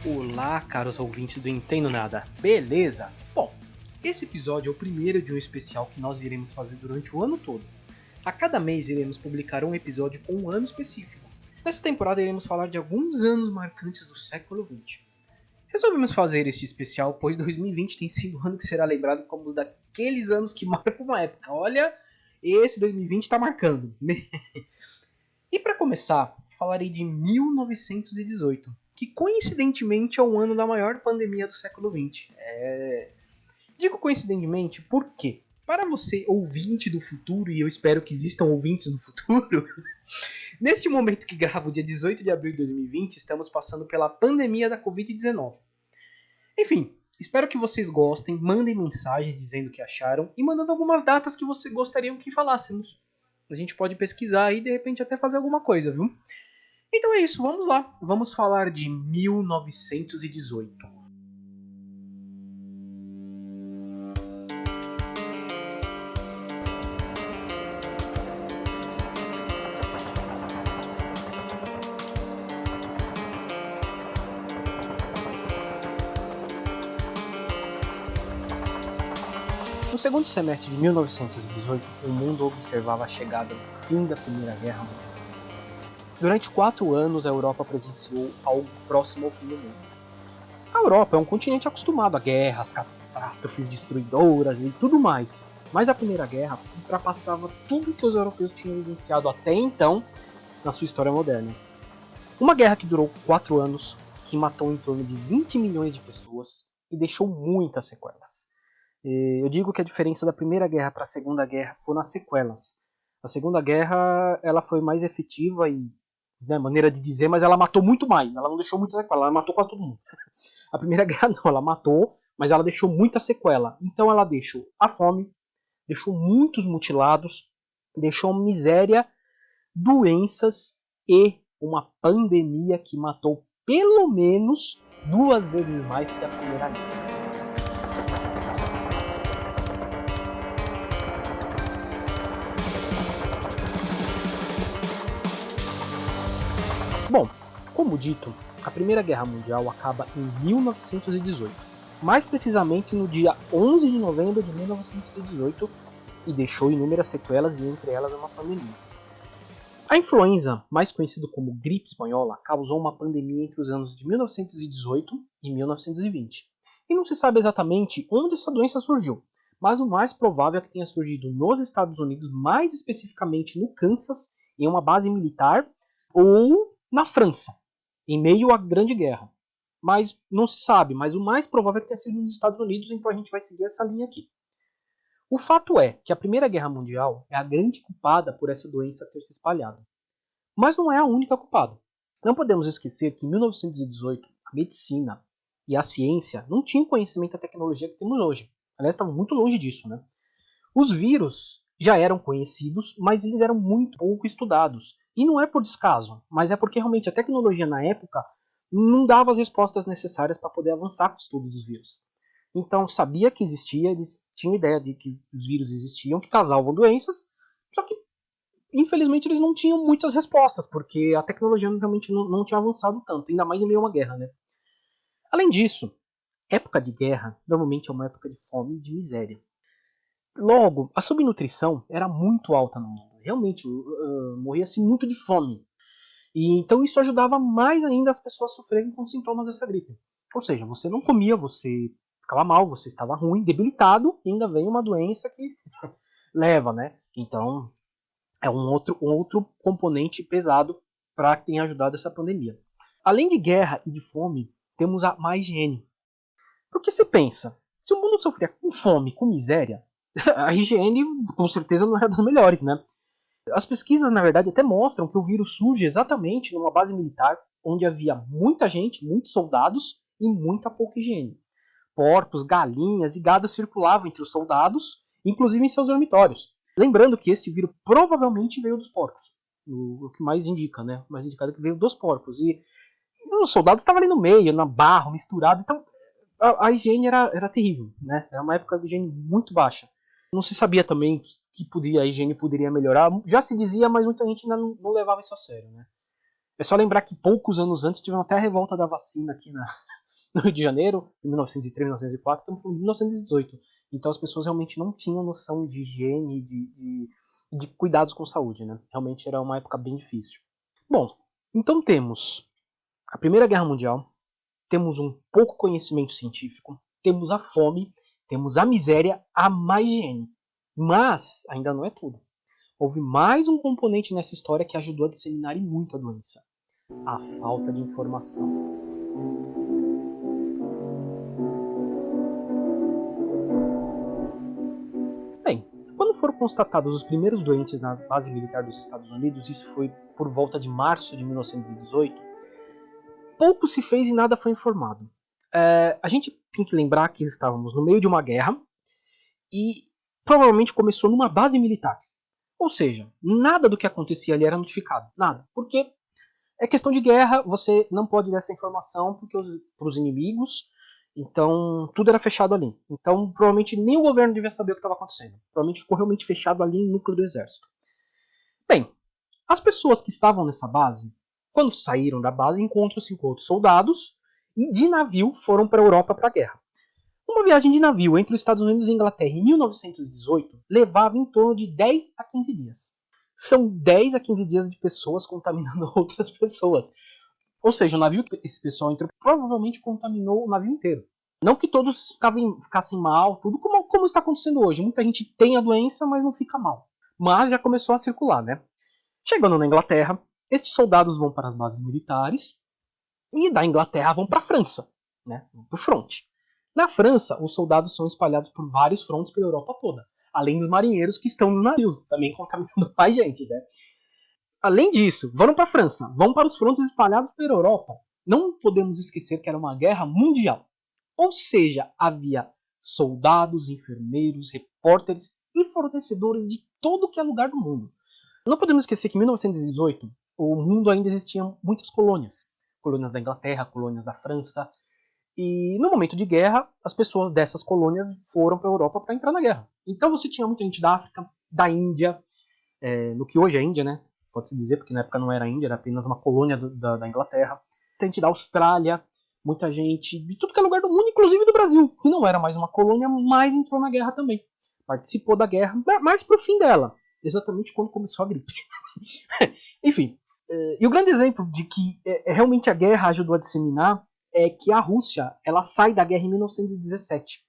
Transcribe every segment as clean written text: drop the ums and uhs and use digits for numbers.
Olá, caros ouvintes do Entendo Nada, beleza? Bom, esse episódio é o primeiro de um especial que nós iremos fazer durante o ano todo. A cada mês iremos publicar um episódio com um ano específico. Nessa temporada iremos falar de alguns anos marcantes do século XX. Resolvemos fazer este especial pois 2020 tem sido um ano que será lembrado como um daqueles anos que marcam uma época. Olha, esse 2020 está marcando. E para começar, falarei de 1918. Que coincidentemente é o ano da maior pandemia do século XX. Digo coincidentemente porque, para você ouvinte do futuro, e eu espero que existam ouvintes no futuro, neste momento que gravo, dia 18 de abril de 2020, estamos passando pela pandemia da Covid-19. Enfim, espero que vocês gostem, mandem mensagens dizendo o que acharam e mandando algumas datas que vocês gostariam que falássemos. A gente pode pesquisar e de repente até fazer alguma coisa, viu? Então é isso, vamos lá. Vamos falar de 1918. No segundo semestre de 1918, o mundo observava a chegada do fim da Primeira Guerra Mundial. Durante 4 anos, a Europa presenciou algo próximo ao fim do mundo. A Europa é um continente acostumado a guerras, catástrofes destruidoras e tudo mais, mas a Primeira Guerra ultrapassava tudo que os europeus tinham vivenciado até então na sua história moderna. Uma guerra que durou 4 anos, que matou em torno de 20 milhões de pessoas e deixou muitas sequelas. Eu digo que a diferença da Primeira Guerra para a Segunda Guerra foi nas sequelas. A Segunda Guerra ela foi mais efetiva e, né, maneira de dizer, mas ela matou muito mais. Ela não deixou muita sequela, ela matou quase todo mundo. A Primeira Guerra não, ela matou, mas ela deixou muita sequela. Então ela deixou a fome, deixou muitos mutilados, deixou miséria, doenças e uma pandemia que matou pelo menos 2 vezes mais que a Primeira Guerra. Bom, como dito, a Primeira Guerra Mundial acaba em 1918, mais precisamente no dia 11 de novembro de 1918, e deixou inúmeras sequelas e entre elas uma pandemia. A influenza, mais conhecida como gripe espanhola, causou uma pandemia entre os anos de 1918 e 1920. E não se sabe exatamente onde essa doença surgiu, mas o mais provável é que tenha surgido nos Estados Unidos, mais especificamente no Kansas, em uma base militar, ou na França, em meio à Grande Guerra. Mas não se sabe, mas o mais provável é que tenha sido nos Estados Unidos, então a gente vai seguir essa linha aqui. O fato é que a Primeira Guerra Mundial é a grande culpada por essa doença ter se espalhado. Mas não é a única culpada. Não podemos esquecer que em 1918 a medicina e a ciência não tinham conhecimento da tecnologia que temos hoje. Aliás, estavam muito longe disso, né? Os vírus já eram conhecidos, mas eles eram muito pouco estudados. E não é por descaso, mas é porque realmente a tecnologia na época não dava as respostas necessárias para poder avançar com o estudo dos vírus. Então sabia que existia, eles tinham ideia de que os vírus existiam, que causavam doenças, só que infelizmente eles não tinham muitas respostas, porque a tecnologia realmente não tinha avançado tanto, ainda mais em meio a uma guerra, né? Além disso, época de guerra normalmente é uma época de fome e de miséria. Logo, a subnutrição era muito alta no mundo. Realmente, morria-se muito de fome. E então isso ajudava mais ainda as pessoas a sofrerem com sintomas dessa gripe. Ou seja, você não comia, você ficava mal, você estava ruim, debilitado, e ainda vem uma doença que leva, né? Então, é um outro componente pesado para que tenha ajudado essa pandemia. Além de guerra e de fome, temos a má higiene. Porque se pensa, se o mundo sofria com fome, com miséria, a higiene com certeza não era das melhores, né? As pesquisas, na verdade, até mostram que o vírus surge exatamente numa base militar onde havia muita gente, muitos soldados e muita pouca higiene. Porcos, galinhas e gado circulavam entre os soldados, inclusive em seus dormitórios. Lembrando que este vírus provavelmente veio dos porcos. O que mais indica, né? O mais indicado é que veio dos porcos. E os soldados estavam ali no meio, na barro, misturado. Então a higiene era terrível, né? Era uma época de higiene muito baixa. Não se sabia também que a higiene poderia melhorar. Já se dizia, mas muita gente ainda não levava isso a sério, né? É só lembrar que poucos anos antes tivemos até a revolta da vacina aqui no Rio de Janeiro, em 1903, 1904, estamos falando de 1918. Então as pessoas realmente não tinham noção de higiene, de cuidados com saúde, né? Realmente era uma época bem difícil. Bom, então temos a Primeira Guerra Mundial, temos um pouco conhecimento científico, temos a fome, temos a miséria, a má higiene. Mas ainda não é tudo. Houve mais um componente nessa história que ajudou a disseminar muito a doença: a falta de informação. Bem, quando foram constatados os primeiros doentes na base militar dos Estados Unidos, isso foi por volta de março de 1918, pouco se fez e nada foi informado. A gente tem que lembrar que estávamos no meio de uma guerra e provavelmente começou numa base militar. Ou seja, nada do que acontecia ali era notificado. Nada. Porque é questão de guerra, você não pode dar essa informação para os inimigos. Então, tudo era fechado ali. Então, provavelmente nem o governo devia saber o que estava acontecendo. Provavelmente ficou realmente fechado ali no núcleo do exército. Bem, as pessoas que estavam nessa base, quando saíram da base, encontram-se com outros soldados e de navio foram para a Europa para a guerra. Uma viagem de navio entre os Estados Unidos e Inglaterra em 1918 levava em torno de 10 a 15 dias. São 10 a 15 dias de pessoas contaminando outras pessoas. Ou seja, o navio que esse pessoal entrou provavelmente contaminou o navio inteiro. Não que todos ficassem mal, tudo como está acontecendo hoje. Muita gente tem a doença, mas não fica mal. Mas já começou a circular, né? Chegando na Inglaterra, estes soldados vão para as bases militares e da Inglaterra vão para a França, né? Para o fronte. Na França, os soldados são espalhados por vários frontes pela Europa toda, além dos marinheiros que estão nos navios, também contaminando mais gente, né? Além disso, vão para a França, vão para os frontes espalhados pela Europa. Não podemos esquecer que era uma guerra mundial. Ou seja, havia soldados, enfermeiros, repórteres e fornecedores de todo que é lugar do mundo. Não podemos esquecer que em 1918, o mundo ainda existiam muitas colônias. Colônias da Inglaterra, colônias da França. E no momento de guerra, as pessoas dessas colônias foram para a Europa para entrar na guerra. Então você tinha muita gente da África, da Índia, no que hoje é Índia, né? Pode-se dizer, porque na época não era Índia, era apenas uma colônia da Inglaterra. Muita gente da Austrália, muita gente de tudo que é lugar do mundo, inclusive do Brasil, que não era mais uma colônia, mas entrou na guerra também. Participou da guerra, mais pro fim dela, exatamente quando começou a gripe. Enfim, e o grande exemplo de que realmente a guerra ajudou a disseminar é que a Rússia ela sai da guerra em 1917,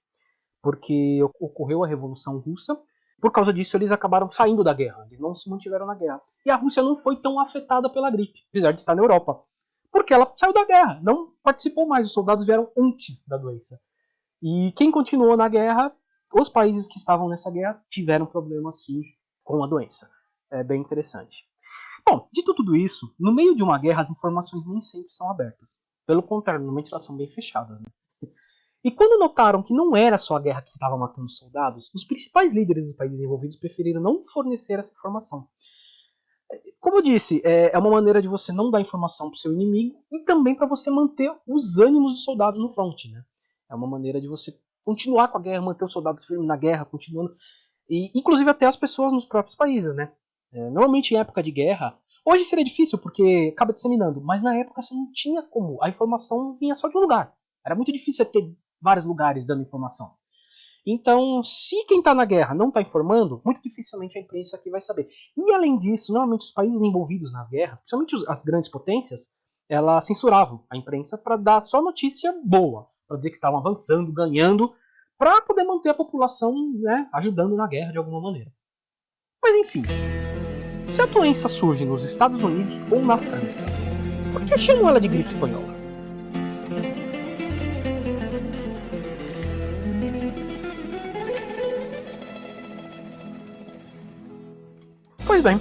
porque ocorreu a Revolução Russa. Por causa disso, eles acabaram saindo da guerra. Eles não se mantiveram na guerra. E a Rússia não foi tão afetada pela gripe, apesar de estar na Europa. Porque ela saiu da guerra, não participou mais. Os soldados vieram antes da doença. E quem continuou na guerra, os países que estavam nessa guerra, tiveram problemas sim com a doença. É bem interessante. Bom, dito tudo isso, no meio de uma guerra, as informações nem sempre são abertas. Pelo contrário, normalmente elas são bem fechadas, né? E quando notaram que não era só a guerra que estava matando soldados, os principais líderes dos países envolvidos preferiram não fornecer essa informação. Como eu disse, é uma maneira de você não dar informação para o seu inimigo e também para você manter os ânimos dos soldados no front, né? É uma maneira de você continuar com a guerra, manter os soldados firmes na guerra, continuando. E, inclusive até as pessoas nos próprios países, né? Normalmente em época de guerra, hoje seria difícil porque acaba disseminando, mas na época você não tinha como, a informação vinha só de um lugar. Era muito difícil ter vários lugares dando informação. Então, se quem está na guerra não está informando, muito dificilmente a imprensa aqui vai saber. E além disso, normalmente os países envolvidos nas guerras, principalmente as grandes potências, elas censuravam a imprensa para dar só notícia boa, para dizer que estavam avançando, ganhando, para poder manter a população, né, ajudando na guerra de alguma maneira. Mas enfim, se a doença surge nos Estados Unidos ou na França, por que chamam ela de gripe espanhola? Pois bem,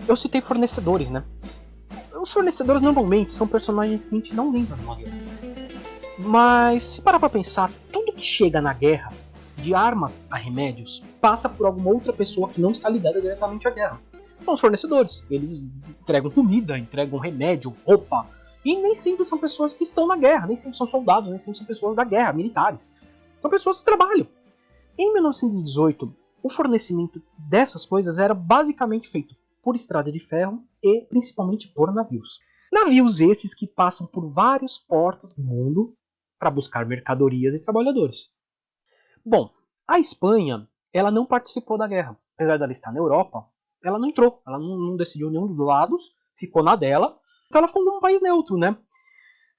eu citei fornecedores, né? Os fornecedores normalmente são personagens que a gente não lembra numa guerra. Mas se parar pra pensar, tudo que chega na guerra, de armas a remédios, passa por alguma outra pessoa que não está ligada diretamente à guerra. São os fornecedores. Eles entregam comida, entregam remédio, roupa. E nem sempre são pessoas que estão na guerra, nem sempre são soldados, nem sempre são pessoas da guerra, militares. São pessoas que trabalham. Em 1918, o fornecimento dessas coisas era basicamente feito por estrada de ferro e principalmente por navios. Navios esses que passam por vários portos do mundo para buscar mercadorias e trabalhadores. Bom, a Espanha, ela não participou da guerra. Apesar dela estar na Europa, ela não entrou. Ela não decidiu nenhum dos lados, ficou na dela. Então ela ficou como um país neutro, né?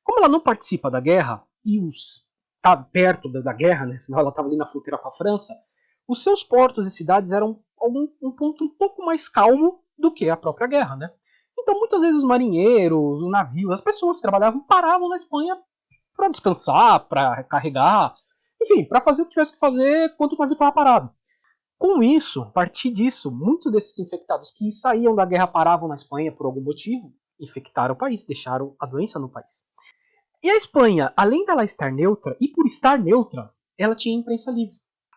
Como ela não participa da guerra e está perto da guerra, né? Afinal ela estava ali na fronteira com a França, os seus portos e cidades eram um ponto um pouco mais calmo do que a própria guerra, né? Então muitas vezes os marinheiros, os navios, as pessoas que trabalhavam paravam na Espanha para descansar, para carregar, enfim, para fazer o que tivesse que fazer quando o navio estava parado. Com isso, a partir disso, muitos desses infectados que saíam da guerra paravam na Espanha por algum motivo, infectaram o país, deixaram a doença no país. E a Espanha, além dela estar neutra, e por estar neutra, ela tinha imprensa livre.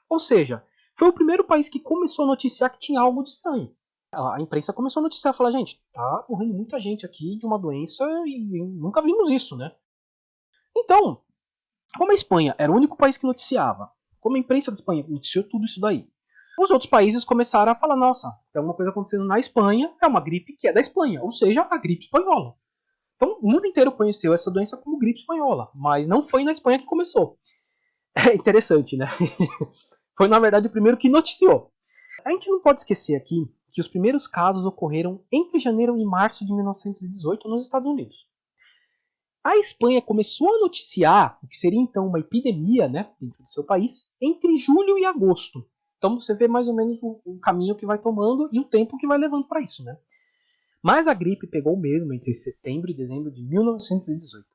Ou seja, foi o primeiro país que começou a noticiar que tinha algo de estranho. A imprensa começou a noticiar, falar, gente, tá morrendo muita gente aqui de uma doença e nunca vimos isso, né? Então, como a Espanha era o único país que noticiava, como a imprensa da Espanha noticiou tudo isso daí, os outros países começaram a falar, nossa, tem alguma coisa acontecendo na Espanha, é uma gripe que é da Espanha, ou seja, a gripe espanhola. Então, o mundo inteiro conheceu essa doença como gripe espanhola, mas não foi na Espanha que começou. É interessante, né? Foi, na verdade, o primeiro que noticiou. A gente não pode esquecer aqui que os primeiros casos ocorreram entre janeiro e março de 1918 nos Estados Unidos. A Espanha começou a noticiar o que seria então uma epidemia, né, dentro do seu país entre julho e agosto. Então você vê mais ou menos o caminho que vai tomando e o tempo que vai levando para isso, né? Mas a gripe pegou mesmo entre setembro e dezembro de 1918.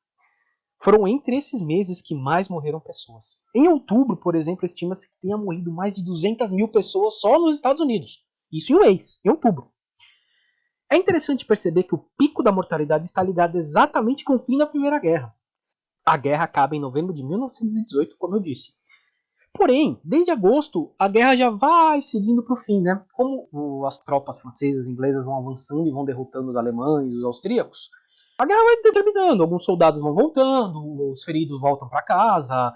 Foram entre esses meses que mais morreram pessoas. Em outubro, por exemplo, estima-se que tenha morrido mais de 200 mil pessoas só nos Estados Unidos. Isso em um mês, em outubro. É interessante perceber que o pico da mortalidade está ligado exatamente com o fim da Primeira Guerra. A guerra acaba em novembro de 1918, como eu disse. Porém, desde agosto, a guerra já vai seguindo para o fim, né? Como as tropas francesas e inglesas vão avançando e vão derrotando os alemães e os austríacos, a guerra vai terminando. Alguns soldados vão voltando, os feridos voltam para casa,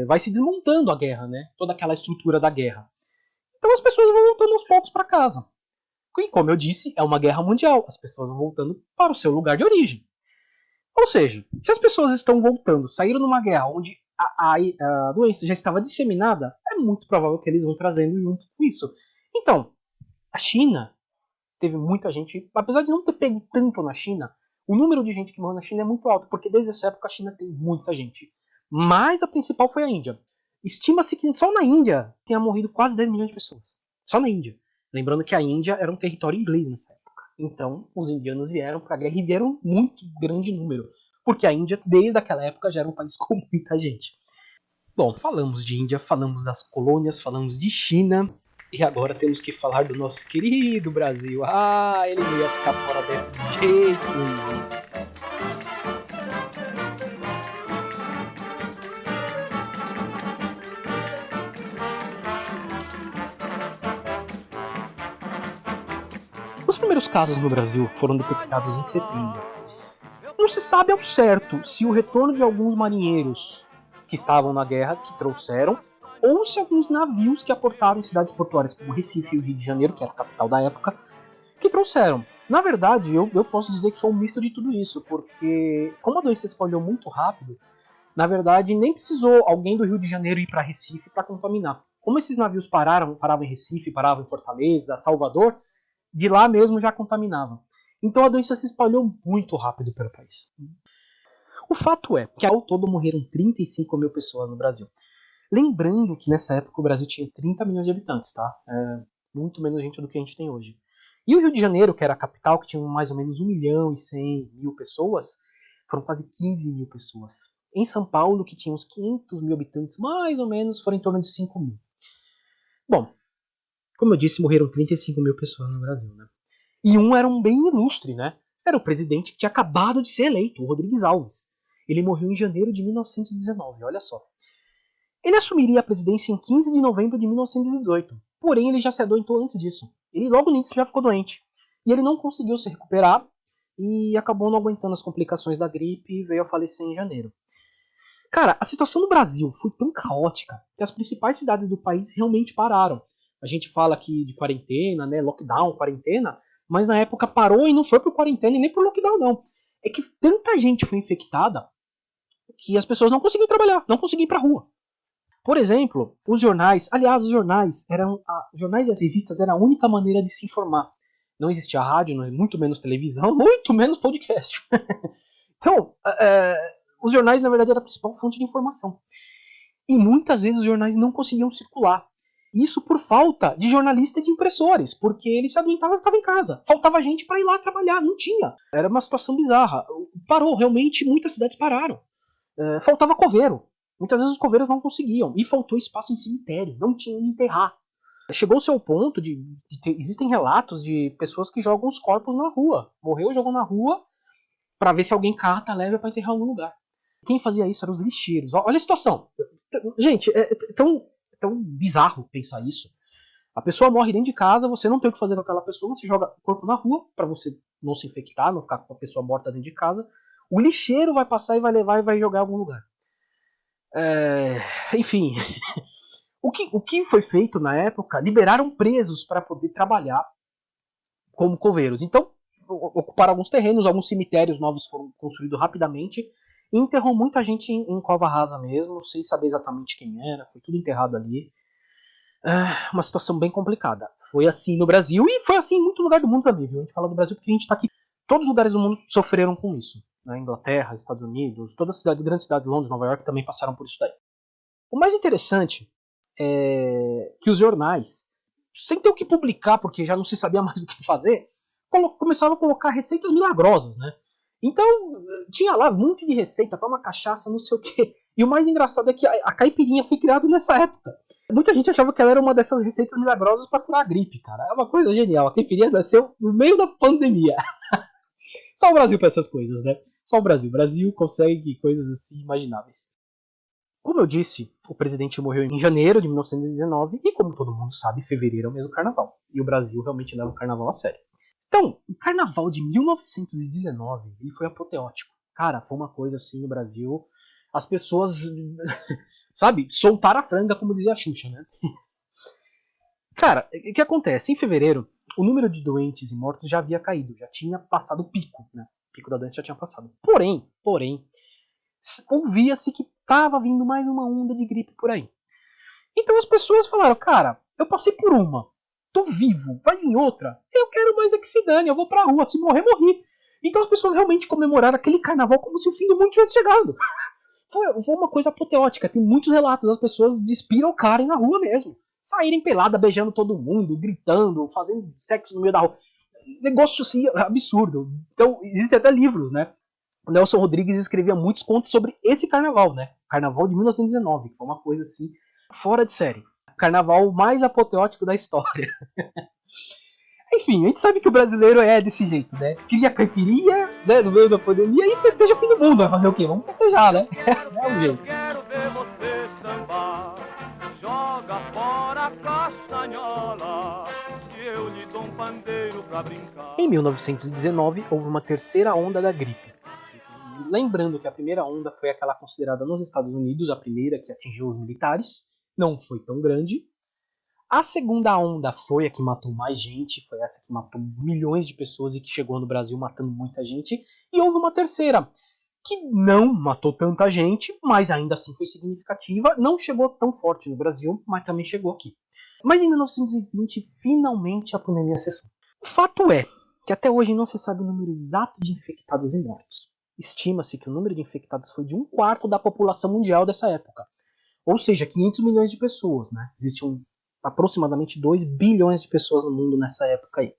vai se desmontando a guerra, né? Toda aquela estrutura da guerra. Então as pessoas vão voltando aos poucos para casa. E como eu disse, é uma guerra mundial. As pessoas vão voltando para o seu lugar de origem. Ou seja, se as pessoas estão voltando, saíram numa guerra onde a doença já estava disseminada, é muito provável que eles vão trazendo junto com isso. Então, a China teve muita gente, apesar de não ter pego tanto na China, o número de gente que morreu na China é muito alto, porque desde essa época a China tem muita gente. Mas a principal foi a Índia. Estima-se que só na Índia tenha morrido quase 10 milhões de pessoas. Só na Índia. Lembrando que a Índia era um território inglês nessa época. Então, os indianos vieram para a guerra e vieram muito grande número. Porque a Índia, desde aquela época, já era um país com muita gente. Bom, falamos de Índia, falamos das colônias, falamos de China. E agora temos que falar do nosso querido Brasil. Ah, ele não ia ficar fora dessa de jeito nenhum. Os primeiros casos no Brasil foram detectados em setembro. Não se sabe ao certo se o retorno de alguns marinheiros que estavam na guerra, que trouxeram, ou se alguns navios que aportaram em cidades portuárias como Recife e o Rio de Janeiro, que era a capital da época, que trouxeram. Na verdade, eu posso dizer que foi um misto de tudo isso, porque como a doença se espalhou muito rápido, na verdade nem precisou alguém do Rio de Janeiro ir para Recife para contaminar. Como esses navios paravam em Recife, paravam em Fortaleza, Salvador, de lá mesmo já contaminavam. Então a doença se espalhou muito rápido pelo país. O fato é que ao todo morreram 35 mil pessoas no Brasil. Lembrando que nessa época o Brasil tinha 30 milhões de habitantes, tá? Muito menos gente do que a gente tem hoje. E o Rio de Janeiro, que era a capital, que tinha mais ou menos 1 milhão e 100 mil pessoas, foram quase 15 mil pessoas. Em São Paulo, que tinha uns 500 mil habitantes, mais ou menos, foram em torno de 5 mil. Bom, como eu disse, morreram 35 mil pessoas no Brasil, né? E um era um bem ilustre, né? Era o presidente que tinha acabado de ser eleito, o Rodrigues Alves. Ele morreu em janeiro de 1919, olha só. Ele assumiria a presidência em 15 de novembro de 1918, porém ele já se adoentou antes disso. Ele logo nisso já ficou doente. E ele não conseguiu se recuperar e acabou não aguentando as complicações da gripe e veio a falecer em janeiro. Cara, a situação no Brasil foi tão caótica que as principais cidades do país realmente pararam. A gente fala aqui de quarentena, né, lockdown, quarentena, mas na época parou e não foi por quarentena e nem por lockdown, não. é que tanta gente foi infectada que as pessoas não conseguiam trabalhar, não conseguiam ir pra rua. Por exemplo, os jornais, aliás, os jornais jornais e as revistas eram a única maneira de se informar. Não existia rádio, muito menos televisão, muito menos podcast. Então, os jornais, na verdade, eram a principal fonte de informação. E muitas vezes os jornais não conseguiam circular. Isso por falta de jornalista e de impressores, porque ele se adoentava e ficava em casa. Faltava gente para ir lá trabalhar, não tinha. Era uma situação bizarra. Parou, realmente, muitas cidades pararam. Faltava coveiro. Muitas vezes os coveiros não conseguiam. E faltou espaço em cemitério, não tinha onde enterrar. Chegou-se ao ponto existem relatos de pessoas que jogam os corpos na rua. Morreu, jogam na rua, para ver se alguém cata, leva para enterrar em algum lugar. Quem fazia isso eram os lixeiros. Olha a situação. Gente, é tão bizarro pensar isso. A pessoa morre dentro de casa, você não tem o que fazer com aquela pessoa, você joga o corpo na rua para você não se infectar, não ficar com a pessoa morta dentro de casa. O lixeiro vai passar e vai levar e vai jogar em algum lugar. Enfim, o que foi feito na época? Liberaram presos para poder trabalhar como coveiros. Então, ocuparam alguns terrenos, alguns cemitérios novos foram construídos rapidamente e enterrou muita gente em cova rasa mesmo, sem saber exatamente quem era, foi tudo enterrado ali. Uma situação bem complicada. Foi assim no Brasil e foi assim em muito lugar do mundo também, viu? A gente fala do Brasil porque a gente tá aqui. Todos os lugares do mundo sofreram com isso. Né? Inglaterra, Estados Unidos, todas as cidades, grandes cidades, Londres, Nova York também passaram por isso daí. O mais interessante é que os jornais, sem ter o que publicar, porque já não se sabia mais o que fazer, começavam a colocar receitas milagrosas, né? Então, tinha lá um monte de receita, toma cachaça, não sei o quê. E o mais engraçado é que a caipirinha foi criada nessa época. Muita gente achava que ela era uma dessas receitas milagrosas para curar a gripe, cara. É uma coisa genial. A caipirinha nasceu no meio da pandemia. Só o Brasil para essas coisas, né? Só o Brasil. O Brasil consegue coisas assim imagináveis. Como eu disse, o presidente morreu em janeiro de 1919 e, como todo mundo sabe, fevereiro é o mês do carnaval. E o Brasil realmente leva o carnaval a sério. Então, o carnaval de 1919 ele foi apoteótico. Cara, foi uma coisa assim no Brasil. As pessoas, sabe, soltaram a franga, como dizia a Xuxa, né? Cara, o que acontece? Em fevereiro, o número de doentes e mortos já havia caído, já tinha passado o pico, né? O pico da doença já tinha passado. Porém, ouvia-se que estava vindo mais uma onda de gripe por aí. Então as pessoas falaram, cara, eu passei por uma, tô vivo, vai vir outra, eu quero mais é que se dane, eu vou pra rua, se morrer, morri. Então as pessoas realmente comemoraram aquele carnaval como se o fim do mundo tivesse chegado. Foi uma coisa apoteótica, tem muitos relatos das pessoas despirocarem na rua mesmo. Saírem pelada, beijando todo mundo, gritando, fazendo sexo no meio da rua. Negócio assim, absurdo. Então, existem até livros, né? O Nelson Rodrigues escrevia muitos contos sobre esse carnaval, né? Carnaval de 1919, que foi uma coisa assim, fora de série. Carnaval mais apoteótico da história. Enfim, a gente sabe que o brasileiro é desse jeito, né? Cria caipirinha, né, no meio da pandemia e festeja o fim do mundo. Vai fazer o quê? Vamos festejar, né? É o jeito. Quero ver você sambar. Joga fora a castanhola, que eu lhe dou um pandeiro pra brincar. Em 1919, houve uma terceira onda da gripe. Lembrando que a primeira onda foi aquela considerada nos Estados Unidos, a primeira que atingiu os militares. Não foi tão grande. A segunda onda foi a que matou mais gente, foi essa que matou milhões de pessoas e que chegou no Brasil matando muita gente. E houve uma terceira, que não matou tanta gente, mas ainda assim foi significativa. Não chegou tão forte no Brasil, mas também chegou aqui. Mas em 1920, finalmente a pandemia cessou. O fato é que até hoje não se sabe o número exato de infectados e mortos. Estima-se que o número de infectados foi de 1/4 da população mundial dessa época. Ou seja, 500 milhões de pessoas, né? Existiam aproximadamente 2 bilhões de pessoas no mundo nessa época aí.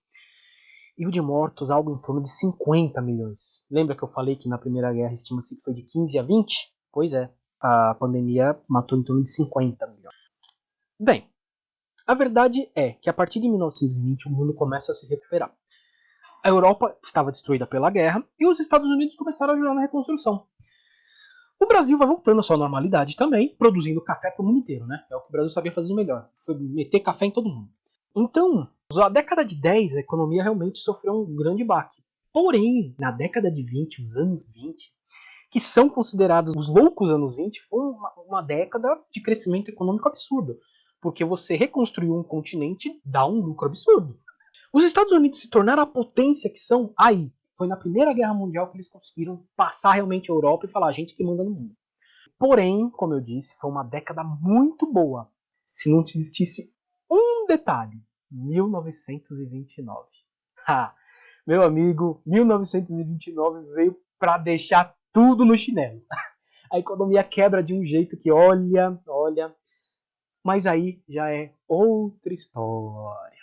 E o de mortos, algo em torno de 50 milhões. Lembra que eu falei que na Primeira Guerra estima-se que foi de 15 a 20? Pois é, a pandemia matou em torno de 50 milhões. Bem, a verdade é que a partir de 1920 o mundo começa a se recuperar. A Europa estava destruída pela guerra e os Estados Unidos começaram a ajudar na reconstrução. O Brasil vai voltando à sua normalidade também, produzindo café para o mundo inteiro, né? É o que o Brasil sabia fazer melhor, foi meter café em todo mundo. Então, na década de 10, a economia realmente sofreu um grande baque. Porém, na década de 20, os anos 20, que são considerados os loucos anos 20, foi uma década de crescimento econômico absurdo. Porque você reconstruir um continente dá um lucro absurdo. Os Estados Unidos se tornaram a potência que são aí. Foi na Primeira Guerra Mundial que eles conseguiram passar realmente a Europa e falar, a gente que manda no mundo. Porém, como eu disse, foi uma década muito boa. Se não existisse um detalhe, 1929. Ha, meu amigo, 1929 veio para deixar tudo no chinelo. A economia quebra de um jeito que olha, mas aí já é outra história.